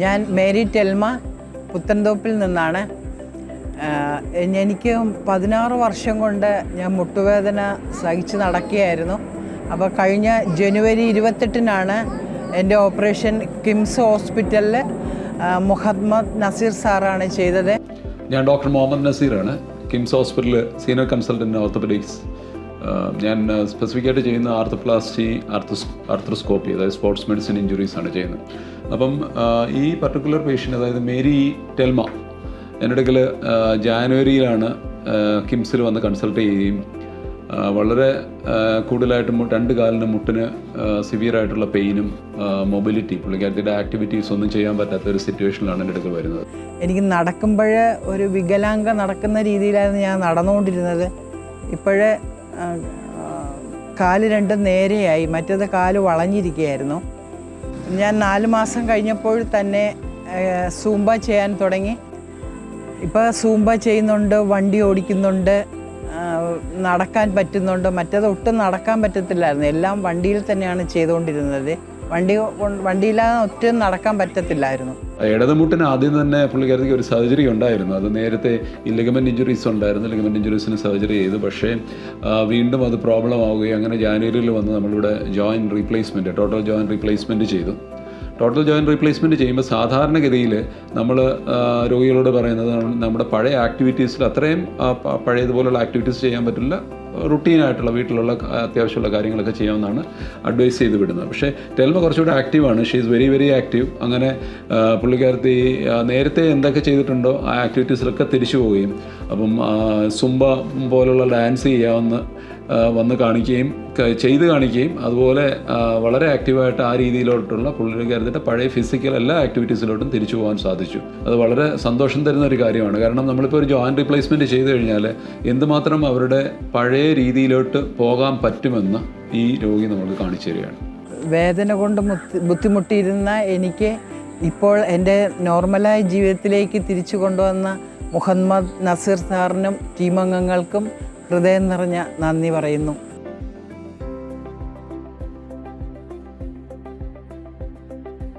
ഞാൻ Mary Thelma പുത്തൻതോപ്പിൽ നിന്നാണ്. എനിക്ക് 16 വർഷം കൊണ്ട് ഞാൻ മുട്ടുവേദന സഹിച്ച് നടക്കുകയായിരുന്നു. അപ്പോൾ കഴിഞ്ഞ ജനുവരി 28-നാണ് എൻ്റെ ഓപ്പറേഷൻ കിംസ് ഹോസ്പിറ്റലിൽ മുഹമ്മദ് നസീർ സാറാണ് ചെയ്തത്. ഞാൻ ഡോക്ടർ മുഹമ്മദ് നസീറാണ്, കിംസ് ഹോസ്പിറ്റലിൽ സീനിയർ കൺസൾട്ടൻറ്റ് ഓർത്തോപെഡിക്സ്. ഞാൻ സ്പെസിഫിക്കായിട്ട് ചെയ്യുന്ന ആർത്തോപ്ലാസ്റ്റി, ആർത്രോസ്കോപ്പി, അതായത് സ്പോർട്സ് മെഡിസിൻ ഇഞ്ചുറീസാണ് ചെയ്യുന്നത്. അപ്പം ഈ പർട്ടിക്കുലർ പേഷ്യൻ്റ്, അതായത് മേരി ടെൽമ, എൻ്റെ അടുക്കൽ ജാനുവരിയിലാണ് കിംസിൽ വന്ന് കൺസൾട്ട് ചെയ്യുകയും വളരെ കൂടുതലായിട്ടും 2 കാലിന് മുട്ടിന് സിവിയറായിട്ടുള്ള പെയിനും മൊബിലിറ്റി, പുള്ളിക്കാരത്തിൻ്റെ ആക്ടിവിറ്റീസ് ഒന്നും ചെയ്യാൻ പറ്റാത്ത ഒരു സിറ്റുവേഷനിലാണ് എൻ്റെ അടുക്കൽ വരുന്നത്. എനിക്ക് നടക്കുമ്പോൾ ഒരു വികലാംഗ നടക്കുന്ന രീതിയിലായിരുന്നു ഞാൻ നടന്നുകൊണ്ടിരുന്നത്. ഇപ്പോഴേ കാല് 2 നേരെയായി, മറ്റേത് കാല് വളഞ്ഞിരിക്കുകയായിരുന്നു. ഞാൻ 4 മാസം കഴിഞ്ഞപ്പോൾ തന്നെ സൂംബ ചെയ്യാൻ തുടങ്ങി. ഇപ്പോൾ സൂംബ ചെയ്യുന്നുണ്ട്, വണ്ടി ഓടിക്കുന്നുണ്ട്, നടക്കാൻ പറ്റുന്നുണ്ട്. മറ്റേത് ഒട്ടും നടക്കാൻ പറ്റത്തില്ലായിരുന്നു, എല്ലാം വണ്ടിയിൽ തന്നെയാണ് ചെയ്തുകൊണ്ടിരുന്നത്. വണ്ടിയില്ലാതെ ഒട്ടും നടക്കാൻ പറ്റത്തില്ലായിരുന്നു. ഇടതുമുട്ടിന് ആദ്യം തന്നെ പുള്ളിക്കാരത്തേക്ക് ഒരു സർജറി ഉണ്ടായിരുന്നു. അത് നേരത്തെ ഈ ലിഗമെൻറ്റ് ഇഞ്ചുറീസ് ഉണ്ടായിരുന്നു. ലിഗമെൻറ്റ് ഇഞ്ചുറീസിന് സർജറി ചെയ്തു. പക്ഷേ വീണ്ടും അത് പ്രോബ്ലം ആവുകയും അങ്ങനെ ജാനുവരിയിൽ വന്ന് നമ്മളിവിടെ joint replacement, total joint replacement ചെയ്തു. ടോട്ടൽ ജോയിൻറ്റ് റീപ്ലേസ്മെൻറ്റ് ചെയ്യുമ്പോൾ സാധാരണഗതിയിൽ നമ്മൾ രോഗികളോട് പറയുന്നത് നമ്മുടെ പഴയ ആക്ടിവിറ്റീസിൽ അത്രയും പഴയതുപോലുള്ള ആക്ടിവിറ്റീസ് ചെയ്യാൻ പറ്റില്ല, റുട്ടീനായിട്ടുള്ള വീട്ടിലുള്ള അത്യാവശ്യമുള്ള കാര്യങ്ങളൊക്കെ ചെയ്യാമെന്നാണ് അഡ്വൈസ് ചെയ്ത് വിടുന്നത്. പക്ഷേ ടെൽമ കുറച്ചുകൂടെ ആക്റ്റീവാണ്. She is very very active. അങ്ങനെ പുള്ളിക്കാരത്തി നേരത്തെ എന്തൊക്കെ ചെയ്തിട്ടുണ്ടോ ആ ആക്ടിവിറ്റീസിലൊക്കെ തിരിച്ചു പോവുകയും അപ്പം സുംബ പോലുള്ള ഡാൻസ് ചെയ്യാമെന്ന് വന്ന് കാണിക്കുകയും ചെയ്ത് കാണിക്കുകയും അതുപോലെ വളരെ ആക്റ്റീവായിട്ട് ആ രീതിയിലോട്ടുള്ള പുള്ളിക്കാരത്തിൻ്റെ പഴയ ഫിസിക്കൽ എല്ലാ ആക്ടിവിറ്റീസിലോട്ടും തിരിച്ചു പോകാൻ സാധിച്ചു. അത് വളരെ സന്തോഷം തരുന്ന ഒരു കാര്യമാണ്. കാരണം നമ്മളിപ്പോൾ ഒരു ജോയിൻറ്റ് റീപ്ലേസ്മെൻറ്റ് ചെയ്ത് കഴിഞ്ഞാൽ എന്തുമാത്രം അവരുടെ പഴയ രീതിയിലോട്ട് പോകാൻ പറ്റുമെന്ന് ഈ രോഗി നമുക്ക് കാണിച്ചു തരികയാണ്. വേദന കൊണ്ട് ബുദ്ധിമുട്ടിയിരുന്ന എനിക്ക് ഇപ്പോൾ എൻ്റെ നോർമലായ ജീവിതത്തിലേക്ക് തിരിച്ചു കൊണ്ടുവന്ന മുഹമ്മദ് നസീർ സാറിനും ടീമംഗങ്ങൾക്കും ഹൃദയം നിറഞ്ഞ നന്ദി പറയുന്നു.